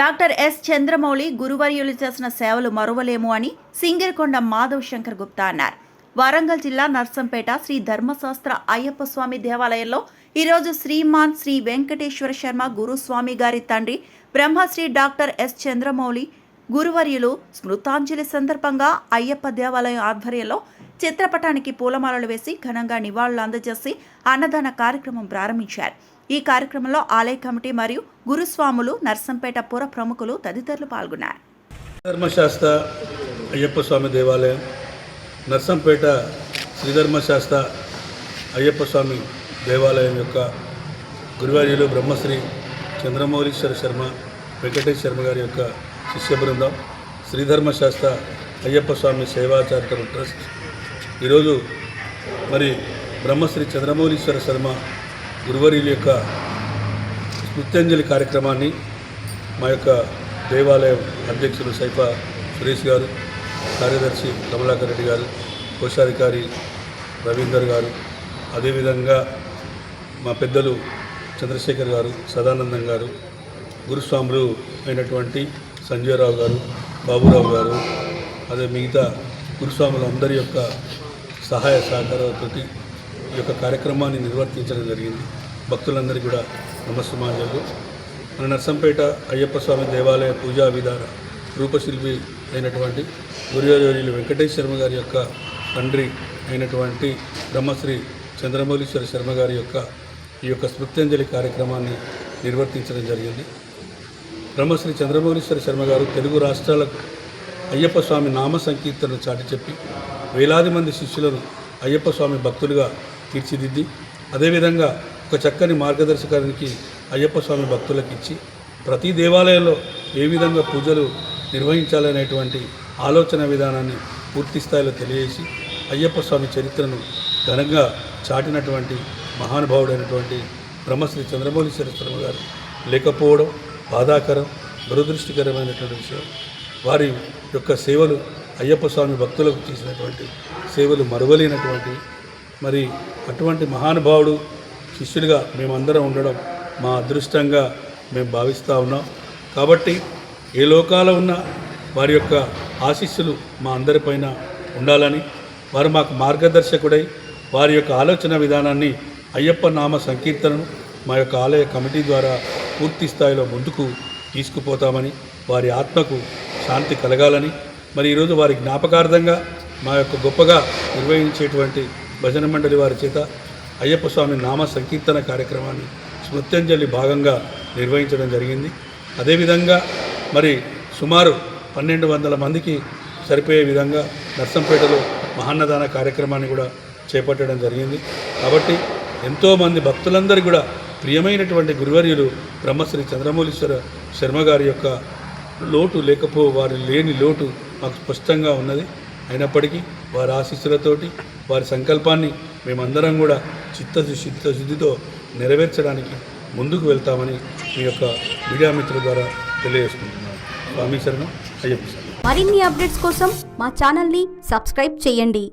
Doctor yes Chandramouli గురువర్యులు చేసిన సేవలు మరువలేము అని సింగిరికొండ మాధవ్ శంకర్ గుప్తా అన్నారు. వరంగల్ జిల్లా నర్సంపేట శ్రీ ధర్మశాస్త్ర అయ్యప్ప స్వామి దేవాలయంలో ఈరోజు శ్రీమాన్ శ్రీ వెంకటేశ్వర శర్మ గురుస్వామి గారి తండ్రి బ్రహ్మశ్రీ డాక్టర్ ఎస్ చంద్రమౌళి గురువర్యులు స్మృతాంజలి సందర్భంగా అయ్యప్ప దేవాలయం ఆధ్వర్యంలో చిత్రపటానికి పూలమాలలు వేసి ఘనంగా నివాళులు అందజేసి అన్నదాన కార్యక్రమం ప్రారంభించారు. ఈ కార్యక్రమంలో ఆలయ కమిటీ మరియు గురుస్వాములు, నర్సంపేట పుర ప్రముఖులు తదితరులు పాల్గొన్నారు. ధర్మశాస్త్ర అయ్యప్ప స్వామి దేవాలయం, నర్సంపేట శ్రీధర్మశాస్త్ర అయ్యప్ప స్వామి దేవాలయం యొక్క గురువర్యులు బ్రహ్మశ్రీ చంద్రమౌళీశ్వర శర్మ వెంకటేశ్వర శర్మ గారి యొక్క శిష్య బృందం శ్రీధర్మశాస్త్ర అయ్యప్ప స్వామి సేవా చారిటబుల్ ట్రస్ట్ ఈరోజు మరి బ్రహ్మశ్రీ చంద్రమౌళీశ్వర శర్మ గురువర్యుల యొక్క స్మృత్యంజలి కార్యక్రమాన్ని మా యొక్క దేవాలయం అధ్యక్షులు సైఫా సురేష్ గారు, కార్యదర్శి కమలాకర్ రెడ్డి గారు, కోశాధికారి రవీందర్ గారు, అదేవిధంగా మా పెద్దలు చంద్రశేఖర్ గారు, సదానందం గారు, గురుస్వాములు అయినటువంటి సంజయరావు గారు, బాబురావు గారు, అదే మిగతా గురుస్వాములందరి యొక్క సహాయ సహకారాలతో ఈ యొక్క కార్యక్రమాన్ని నిర్వర్తించడం జరిగింది. భక్తులందరికీ కూడా నమస్సుమాంజలు. మన నర్సంపేట అయ్యప్ప స్వామి దేవాలయ పూజా విధాన రూపశిల్పి అయినటువంటి గురువర్యులు వెంకటేశ్వర శర్మ గారి యొక్క తండ్రి అయినటువంటి బ్రహ్మశ్రీ చంద్రమౌళీశ్వర శర్మ గారి యొక్క ఈ యొక్క స్మృత్యంజలి కార్యక్రమాన్ని నిర్వర్తించడం జరిగింది. బ్రహ్మశ్రీ చంద్రమౌళీశ్వర శర్మ గారు తెలుగు రాష్ట్రాలకు అయ్యప్ప స్వామి నామ సంకీర్తనను చాటి చెప్పి వేలాది మంది శిష్యులను అయ్యప్ప స్వామి భక్తులుగా తీర్చిదిద్ది, అదేవిధంగా ఒక చక్కని మార్గదర్శకానికి అయ్యప్ప స్వామి భక్తులకు ఇచ్చి ప్రతి దేవాలయంలో ఏ విధంగా పూజలు నిర్వహించాలనేటువంటి ఆలోచన విధానాన్ని పూర్తి స్థాయిలో తెలియజేసి అయ్యప్ప స్వామి చరిత్రను ఘనంగా చాటినటువంటి మహానుభావుడైనటువంటి బ్రహ్మశ్రీ చంద్రమౌళీశ్వర శర్మ గారు లేకపోవడం బాధాకరం, దురదృష్టకరమైనటువంటి విషయం. వారి యొక్క సేవలు అయ్యప్ప స్వామి భక్తులకు చేసినటువంటి సేవలు మరువలేనటువంటి, మరి అటువంటి మహానుభావుడు శిష్యులుగా మేమందరం ఉండడం మా అదృష్టంగా మేము భావిస్తూ ఉన్నాం. కాబట్టి ఏ లోకాల ఉన్న వారి యొక్క ఆశీస్సులు మా అందరిపైన ఉండాలని, వారు మాకు మార్గదర్శకుడై వారి యొక్క ఆలోచన విధానాన్ని అయ్యప్ప నామ సంకీర్తనను మా యొక్క ఆలయ కమిటీ ద్వారా పూర్తి స్థాయిలో ముందుకు తీసుకుపోతామని, వారి ఆత్మకు శాంతి కలగాలని, మరి ఈరోజు వారి జ్ఞాపకార్థంగా మా యొక్క గొప్పగా నిర్వహించేటువంటి భజన మండలి వారి చేత అయ్యప్ప స్వామి నామ సంకీర్తన కార్యక్రమాన్ని స్మృత్యంజలి భాగంగా నిర్వహించడం జరిగింది. అదేవిధంగా మరి సుమారు 1200 మందికి సరిపోయే విధంగా నర్సంపేటలో మహాన్నదాన కార్యక్రమాన్ని కూడా చేపట్టడం జరిగింది. కాబట్టి ఎంతోమంది భక్తులందరూ కూడా ప్రియమైనటువంటి గురువర్యులు బ్రహ్మశ్రీ చంద్రమౌళీశ్వర శర్మ గారి యొక్క లోటు వారి లేని లోటు మాకు స్పష్టంగా ఉన్నది. అయినప్పటికీ వారి ఆశీస్సులతోటి వారి సంకల్పాన్ని మేమందరం కూడా చిత్తశుద్ధితో నెరవేర్చడానికి ముందుకు వెళ్తామని మీ యొక్క మీడియా మిత్రుల ద్వారా తెలియజేసుకుంటున్నాను. స్వామి శరణం, అయ్యప్ప శరణం. మరిన్ని అప్డేట్స్ కోసం మా ఛానల్ని సబ్స్క్రైబ్ చేయండి.